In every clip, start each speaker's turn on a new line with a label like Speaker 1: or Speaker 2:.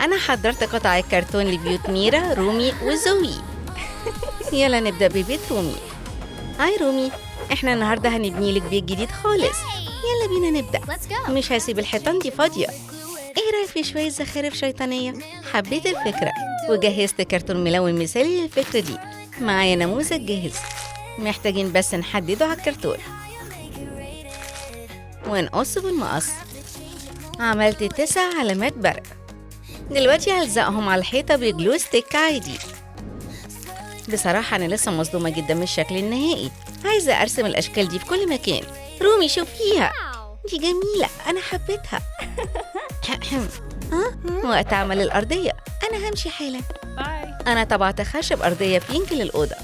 Speaker 1: أنا حضرت قطع الكرتون لبيوت ميرا، رومي وزوي. يلا نبدأ ببيت رومي. هاي رومي، احنا النهاردة هنبني لك بيت جديد خالص. يلا بينا نبدأ. مش هسيب الحيطان دي فاضية. ايه رأيك في شوية زخارف شيطانية؟ حبيت الفكرة وجهزت كرتون ملون مثالي للفكرة دي. معايا نموذج جاهز، محتاجين بس نحدده على الكرتون ونقصه بالمقص. عملت 9 علامات برق. دلوقتي هلزقهم على الحيطة بجلو ستيك عادي. بصراحة أنا لسه مصدومة جدا من الشكل النهائي. عايزة أرسم الأشكال دي في كل مكان. رومي شوفيها، دي جميلة، أنا حبيتها. وقت عمل الأرضية. أنا همشي حالا. أنا طبعت خشب أرضية بينك للأوضة.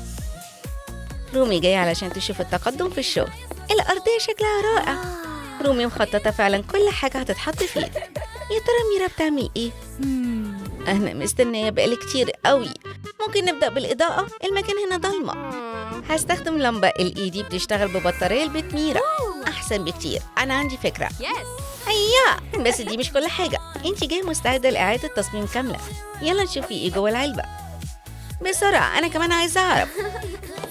Speaker 1: رومي جاية علشان تشوف التقدم في الشغل. الأرضية شكلها رائع. رومي مخططة فعلا كل حاجة هتتحط فيه. يا ترى ميرا بتعمل إيه؟ أنا مستنية بقالي كتير قوي. ممكن نبدأ بالإضاءة؟ المكان هنا ضلمة. هستخدم لمبة LED بتشتغل ببطارية البيت ميرا. أحسن بكتير. أنا عندي فكرة. هيا، بس دي مش كل حاجة. انتي جاية مستعدة لإعادة تصميم كاملة. يلا نشوفي ايه جوه العلبة بسرعة. أنا كمان عايزة أعرف.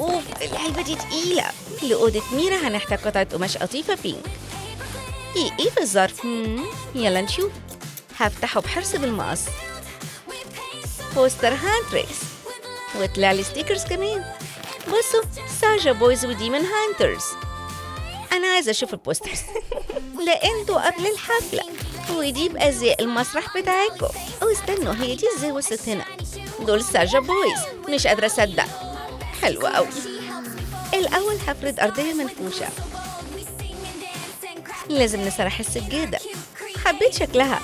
Speaker 1: أوف، العلبة دي تقيلة. لأوضة ميرا هنحتاج قطعة قماش قطيفة بينك. ايه في الظرف؟ يلا نشوف. هفتحه بحرص بالمقص. بوستر هانتريكس، وطلع لي ستيكرز كمان. بصوا، ساجا بويز وديمون هانترز. أنا عايزة أشوف البوسترز. ده انتوا قبل الحفلة، ودي بأزياء المسرح بتاعكم. استنوا، هي دي ازاي وصلت هنا؟ دول ساجا بويز، مش قادرة أصدق. حلوة أوي. الأول هفرد أرضية منفوشة. لازم نسرح السجادة. حبيت شكلها.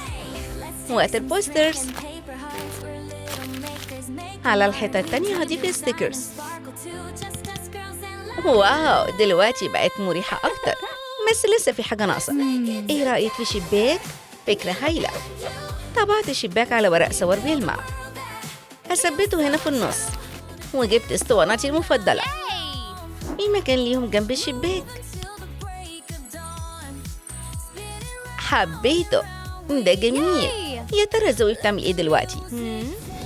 Speaker 1: وقت البوسترز. على الحيطة التانية هضيف ستيكرز. واو، دلوقتي بقت مريحة أكتر، بس لسه في حاجة ناقصة. إيه رأيك في شباك؟ فكرة هايلة. طبعت الشباك على ورق صور بيلمع. هثبته هنا في النص. وجبت اسطوانتي المفضلة. في مكان ليهم جنب الشباك. حبيته، ده جميل. يا ترى زوي بتعمل ايه دلوقتي؟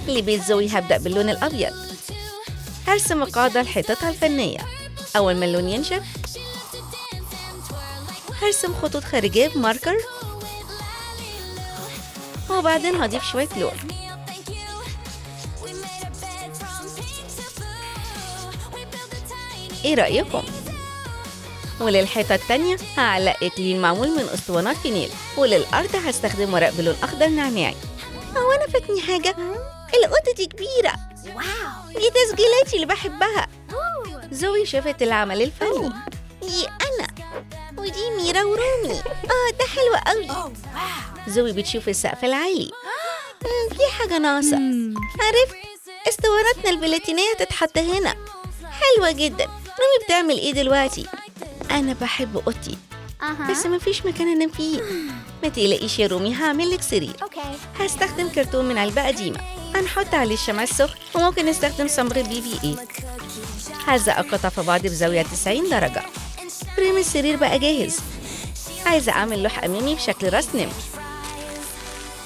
Speaker 1: لبيت زوي هبدأ باللون الأبيض. هرسم قاعدة لحيطتها الفنية. أول ما اللون ينشف هرسم خطوط خارجية بماركر، وبعدين هضيف شوية لون. ايه رأيكم؟ وللحيطة التانية هعلق إكليل معمول من أسطوانات فينيل، وللأرض هستخدم ورق بلون أخضر نعناعي. هو أنا فاتني حاجة؟ الأوضة دي كبيرة. دي تسجيلاتي اللي بحبها. زوي شافت العمل الفني. دي أنا، ودي ميرا ورومي. ده حلوة قوي. زوي بتشوف السقف العالي. في حاجة ناقصة. عرفت، اسطوانتنا البلاتينية هتتحط هنا. حلوة جدا. رومي بتعمل ايه دلوقتي؟ أنا بحب أوضتي، بس مفيش مكان أنام فيه. ما تقلقيش يا رومي، هعملك سرير. هستخدم كرتون من علبة قديمة. هنحط عليه الشمع السخن، وممكن نستخدم صمغ BBA. هلزق القطع في بعض بزاوية 90 درجة. فريم السرير بقى جاهز. عايزة أعمل لوح أمامي بشكل راس نمر.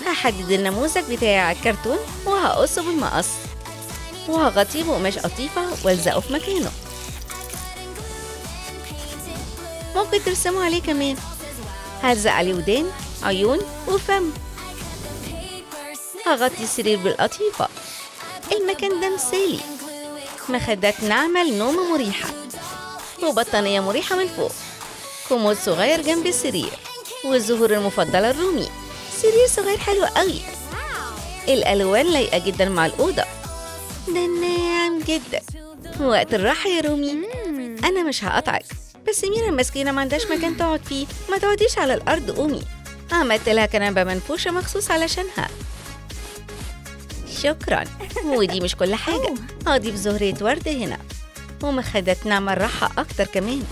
Speaker 1: هحدد النموذج بتاعي على الكرتون وهقصه بالمقص، وهغطيه بقماش قطيفة والزقه في مكانه. ممكن ترسموا عليه كمان. هلزق عليه ودان، عيون، وفم. هغطي السرير بالقطيفة. المكان ده مثالي. مخدات ناعمة لنوم مريحة، وبطانية مريحة من فوق. كومود صغير جنب السرير، والزهور المفضلة الرومي. سرير صغير حلو قوي. الألوان لايقة جدا مع الأوضة. ده ناعم جدا. وقت الراحة يا رومي. أنا مش هقطعك، بس ميرا المسكينة ما عندهاش مكان تقعد فيه. ما تقعديش على الأرض، قومي. عملت لها كنبة منفوشة مخصوص علشانها. شكرا. ودي مش كل حاجة. هضيف زهرة ورد هنا، ومخدات ناعمة الراحة أكتر كمان.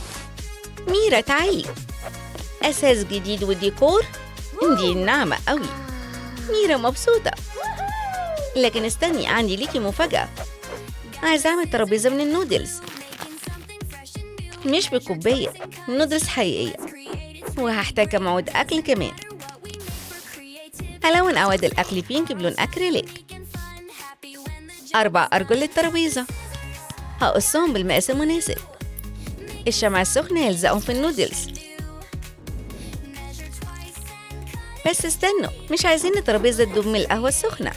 Speaker 1: ميرا تعالي. أساس جديد وديكور. دي ناعمة قوي. ميرا مبسوطة. لكن استني، عندي ليكي مفاجأة. عايزة أعمل ترابيزة من النودلز، مش بكوباية، نودلز حقيقية. وهحتاج مواد أكل كمان. ألون أواد الأكل بينك بلون أكريليك. 4 أرجل للترابيزة، هقصهم بالمقاس المناسب. الشمع السخن هيلزقهم في النودلز. بس استنوا، مش عايزين الترابيزة تدوب من القهوة السخنة.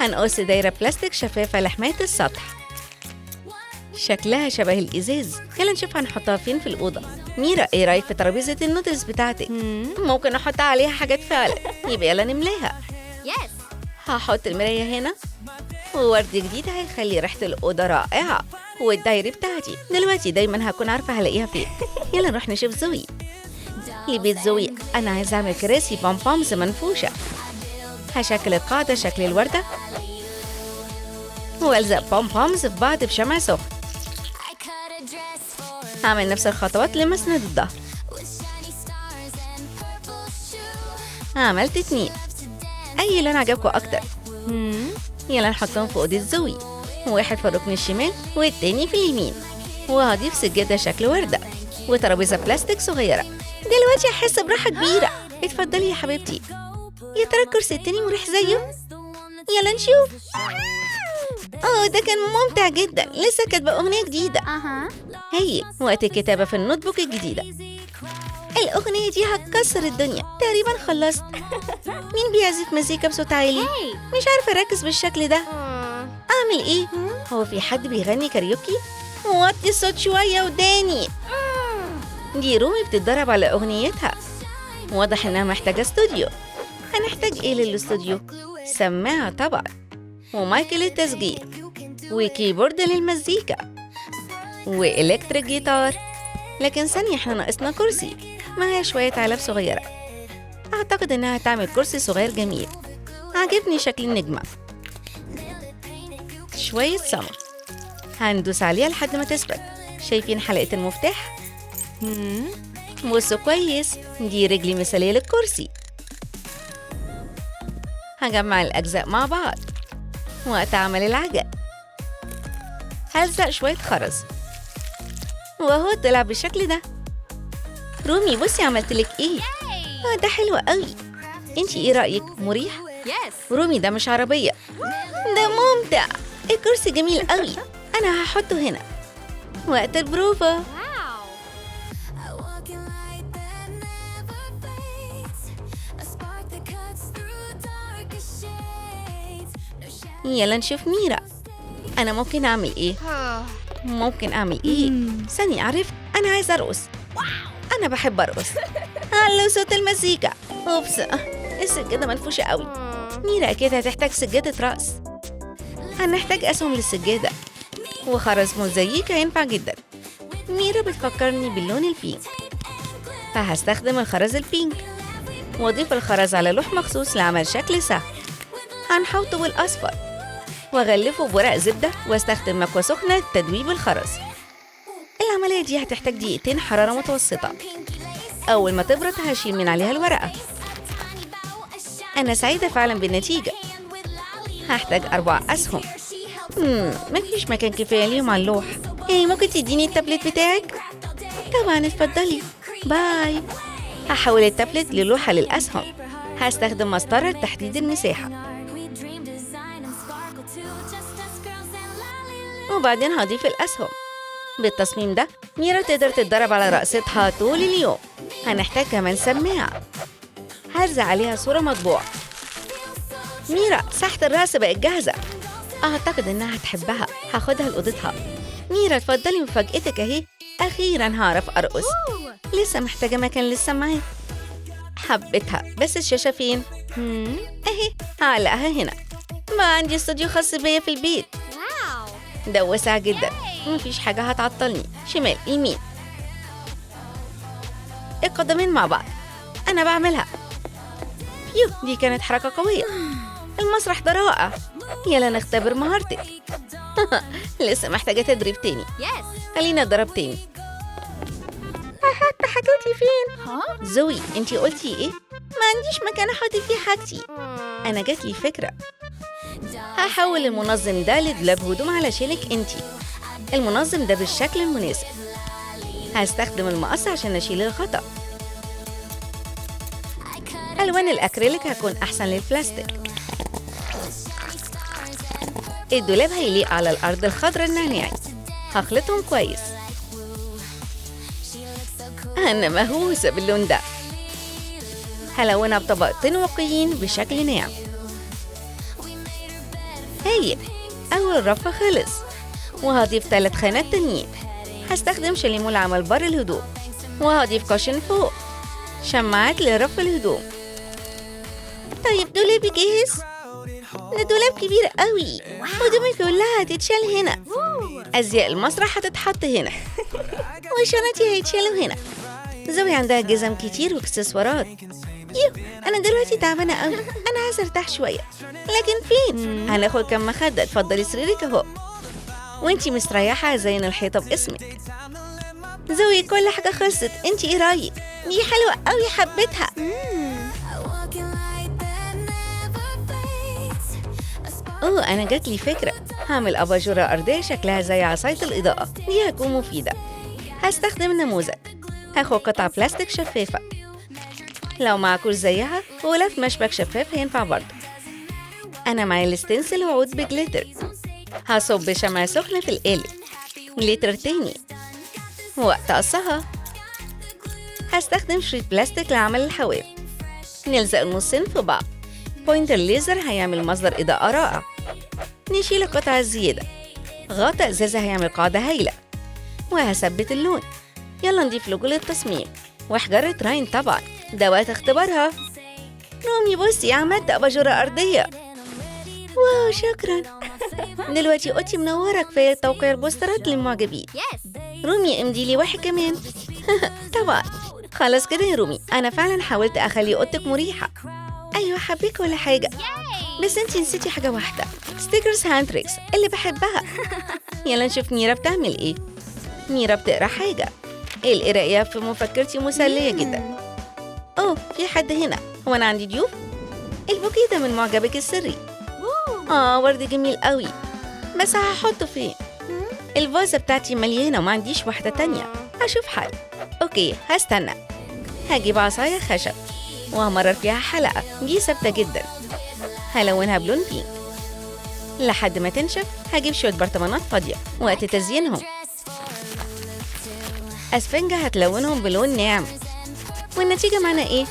Speaker 1: هنقص دايرة بلاستيك شفافة لحماية السطح، شكلها شبه الإزاز. يلا نشوف هنحطها فين في الأوضة. ميرا، إيه رأيك في ترابيزة النودلز بتاعتك؟ ممكن أحط عليها حاجات فعلا. يبقى يلا نملاها. هحط المراية هنا، وورد جديد هيخلي ريحة الأوضة رائعة. والدايري بتاعتي دلوقتي دايما هكون عارفة هلاقيها فين. يلا نروح نشوف زوي. لبيت زوي أنا عايزة أعمل كراسي بامبامز منفوشة. هشكل القاعدة شكل الوردة، وألزق بامبامز في بعض بشمع سخن. هعمل نفس الخطوات لمسند الظهر. عملت 2. أي لون عجبكم أكتر؟ يلا نحطهم في أوضة زوي، واحد في الركن الشمال والتاني في اليمين. وهضيف سجادة شكل وردة وترابيزة بلاستيك صغيرة. دلوقتي هحس براحة كبيرة. اتفضلي يا حبيبتي. يا ترى الكرسي التاني مريح زيه؟ يلا نشوف. ده كان ممتع جدا. لسه كاتبة أغنية جديدة. هي وقت الكتابة في النوت بوك الجديدة. الأغنية دي هتكسر الدنيا. تقريبا خلصت. مين بيعزف مزيكا بصوت عالي؟ مش عارفة أركز بالشكل ده. أعمل إيه؟ هو في حد بيغني كاريوكي؟ وطي الصوت شوية وداني. دي رومي بتتدرب على أغنيتها. واضح إنها محتاجة استوديو. هنحتاج إيه للاستوديو؟ سماعة طبعا، ومايك للتسجيل، وكيبورد للمزيكا، وإلكتريك جيتار. لكن ثانية، احنا ناقصنا كرسي. معايا شوية علب صغيرة. أعتقد إنها هتعمل كرسي صغير جميل. عجبني شكل النجمة. شوية سمر هندوس عليها لحد ما تثبت. شايفين حلقة المفتاح؟ بصوا كويس، دي رجلي مثالية للكرسي. هجمع الأجزاء مع بعض. وقت عمل العجل هلزق شوية خرز، وهو طلع بالشكل ده. رومي بصي عملتلك ايه. ده حلو قوي. انتي ايه رأيك؟ مريح؟ رومي ده مش عربية، ده ممتع. الكرسي جميل قوي. انا هحطه هنا. وقت البروفا. يلا نشوف ميرا. أنا ممكن أعمل إيه؟ ثانية، عرفت. أنا عايزة أرقص. أنا بحب أرقص. علو صوت المزيكا. أوبس، السجادة منفوشة قوي. ميرا أكيد هتحتاج سجادة رقص. هنحتاج أسهم للسجادة، وخرز مزيكا ينفع جدا. ميرا بتفكرني باللون البينك، فهستخدم الخرز البينك، وأضيف الخرز على لوح مخصوص لعمل شكل سهم. هنحوطه بالأصفر وأغلفه بورق زبدة، واستخدم مكوى سخنة لتدويب الخرز. العملية دي هتحتاج دقيقتين حرارة متوسطة. أول ما تبرد هشيل من عليها الورقة. أنا سعيدة فعلا بالنتيجة. هحتاج 4 أسهم. مفيش مكان كفاية ليهم على اللوح. ممكن تديني التابلت بتاعك؟ طبعا، اتفضلي. باي. هحول التابلت للوحة للأسهم. هستخدم مسطرة لتحديد المساحة، وبعدين هضيف الأسهم. بالتصميم ده ميرا تقدر تتدرب على رقصتها طول اليوم. هنحتاج كمان سماعة. هرزع عليها صورة مطبوعة. ميرا، ساحة الرقص بقت جاهزة. أعتقد إنها هتحبها. هاخدها لأوضتها. ميرا اتفضلي، مفاجأتك أهي. أخيرا هعرف أرقص. لسه محتاجة مكان للسماعات. حبيتها، بس الشاشة فين؟ أهي، هعلقها هنا. ما عندي استوديو خاص بيا في البيت. ده واسع جدا، مفيش حاجة هتعطلني. شمال يمين، القدمين مع بعض. أنا بعملها. دي كانت حركة قوية. المسرح ده رائع. يلا نختبر مهارتك. لسه محتاجة تدريب تاني. خلينا أتدرب تاني. أحط حاجتي فين؟ زوي، انتي قلتي ايه؟ ما عنديش مكان أحط فيه حاجتي. أنا جاتلي فكرة. هحول المنظم ده لدولاب هدوم علشانك انتي. المنظم ده بالشكل المناسب. هستخدم المقص عشان أشيل الغطا. ألوان الأكريليك هتكون أحسن للبلاستيك. الدولاب هيليق على الأرض الخضراء النعناعي. هخلطهم كويس. أنا مهووسة باللون ده. هلونها بطبقتين واقيين بشكل ناعم. هايل. أول رف خلص، وهضيف 3 خانات تانيين. هستخدم شاليمو لعمل بار الهدوم، وهضيف كاشن فوق، شماعات لرف الهدوم. طيب دولابي جاهز؟ ده دولاب كبير قوي، هدومي كلها هتتشال هنا. أزياء المسرح هتتحط هنا، وشنطي هيتشالوا هنا. زوي عندها جزم كتير واكسسوارات. أنا دلوقتي تعبانة قوي، أنا عايزة أرتاح شوية، لكن فين؟ هناخد كم مخدة. اتفضلي سريرك أهو، وانتي مستريحة زين الحيطة باسمك. زوي كل حاجة خلصت، انتي ايه رأيك؟ دي حلوة قوي، حبيتها. أنا جاتلي فكرة. هعمل أباجورة أرضية شكلها زي عصاية الإضاءة، دي هتكون مفيدة. هستخدم نموذج. هاخد قطعة بلاستيك شفافة، لو معكوش زيها ولف مشبك شفاف هينفع برضه. أنا معايا الستنسل وعود بجليتر. هصب شمعة سخنة في القالب، جليتر تاني. وقت قصها هستخدم شريط بلاستيك لعمل الحواف. نلزق النصين في بعض. بوينتر ليزر هيعمل مصدر إضاءة رائع. نشيل القطعة الزيادة. غطاء إزازة هيعمل قاعدة هايلة. وهثبت اللون. يلا نضيف لوجو للتصميم، وحجرة راين طبعا، ده وقت اختبارها. رومي بصي، عملت أباجورة أرضية. واو شكرا. دلوقتي اوضتي منورة، كفاية توقيع البوسترات للمعجبين. رومي امدي لي واحد كمان. طبعا. خلاص كده يا رومي، أنا فعلا حاولت أخلي أوضتك مريحة. أيوة حبيك ولا حاجة، بس انتي نسيتي حاجة واحدة، ستيكرز هانتريكس اللي بحبها. يلا نشوف ميرا بتعمل ايه. ميرا بتقرا حاجة. القراية في مفكرتي مسلية جدا. في حد هنا. هو أنا عندي ضيوف؟ البوكيه ده من معجبك السري. ورد جميل قوي، بس هحطه فين؟ الفازة بتاعتي مليانة وما عنديش واحدة تانية. هشوف حل. اوكي هستنى. هجيب عصاية خشب وهمرر فيها حلقة، دي ثابتة جدا. هلونها بلون بينك لحد ما تنشف. هجيب شوية برطمانات فاضية وقت تزيينهم. أسفنجة هتلونهم بلون ناعم. والنتيجة معنا ايه؟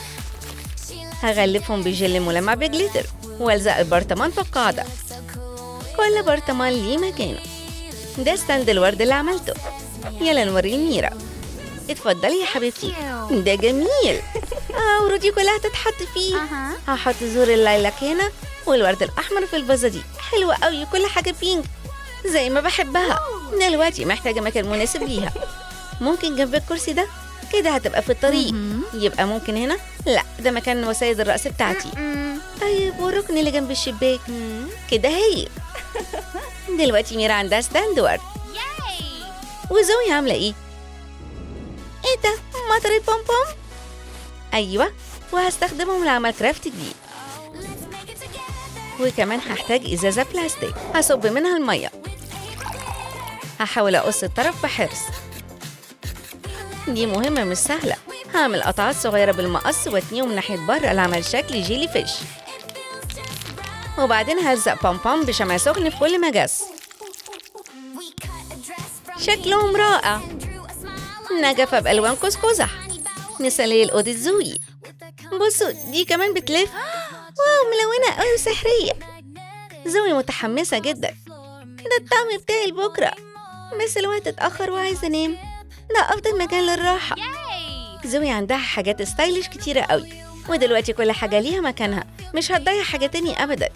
Speaker 1: هغلفهم بجل ملمع بجليتر والزق البرطمان في القاعدة. كل برطمان ليه مكانه. ده ستاند الورد اللي عملته. يلا نوريه لميرا. اتفضلي يا حبيبتي، ده جميل. ورودي كلها تتحط فيه. هحط زور اللايلاك هنا، والورد الأحمر في الفازة دي. حلوة قوي، كل حاجة بينك زي ما بحبها. دلوقتي محتاجة مكان مناسب ليها. ممكن جنب الكرسي ده كده، هتبقى في الطريق. يبقى ممكن هنا. لا، ده مكان وسايد الرأس بتاعتي. طيب والركن اللي جنب الشباك كده هايل. دلوقتي ميرا عندها ستاند ورد. وزوي عاملة ايه ده؟ مطر البومبوم. ايوه، وهستخدمهم لعمل كرافت جديد. وكمان هحتاج ازازة بلاستيك هصب منها المية. هحاول اقص الطرف بحرص، دي مهمة مش سهلة. هعمل قطعات صغيرة بالمقص واتنيهم ناحية بره لعمل شكل جيلي فيش. وبعدين هلزق بومبوم بشمع سخن في كل مجس. شكلهم رائع. نجفة بألوان قوس قزح مثالية لأوضة زوي. بصوا دي كمان بتلف. واو ملونة قوي وسحرية. زوي متحمسة جدا. ده الطعم بتاعي لبكرة، بس الوقت اتأخر وعايزة أنام. ده أفضل مكان للراحة. زوي عندها حاجات ستايلش كتيرة قوي، ودلوقتي كل حاجة ليها مكانها، مش هتضيع حاجة تاني أبدا.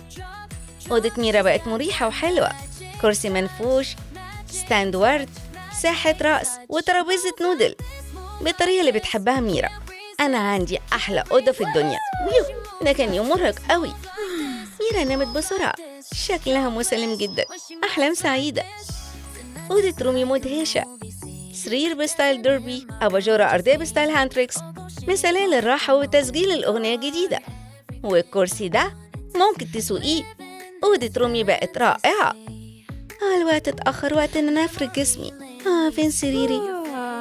Speaker 1: أوضة ميرا بقت مريحة وحلوة. كرسي منفوش، ستاند ورد، ساحة رأس، وترابيزة نودل بالطريقة اللي بتحبها ميرا. أنا عندي أحلى أوضة في الدنيا. ده كان يوم مرهق قوي. ميرا نامت بسرعة، شكلها مسالم جدا. أحلام سعيدة. أوضة رومي مدهشة. سرير بستايل ديربي، أباجورة أرضية بستايل هانتريكس مثالية للراحة وتسجيل الأغنية الجديدة. والكرسي ده ممكن تسوقيه. أوضة رومي بقت رائعة. الوقت اتأخر، وقت إن أنا أفرد جسمي. فين سريري؟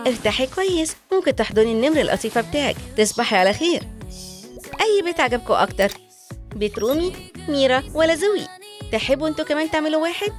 Speaker 1: ارتاحي كويس. ممكن تحضني النمر اللطيفة بتاعك. تصبحي على خير. أي بيت عجبكم أكتر؟ بيت رومي، ميرا ولا زوي؟ تحبوا انتوا كمان تعملوا واحد؟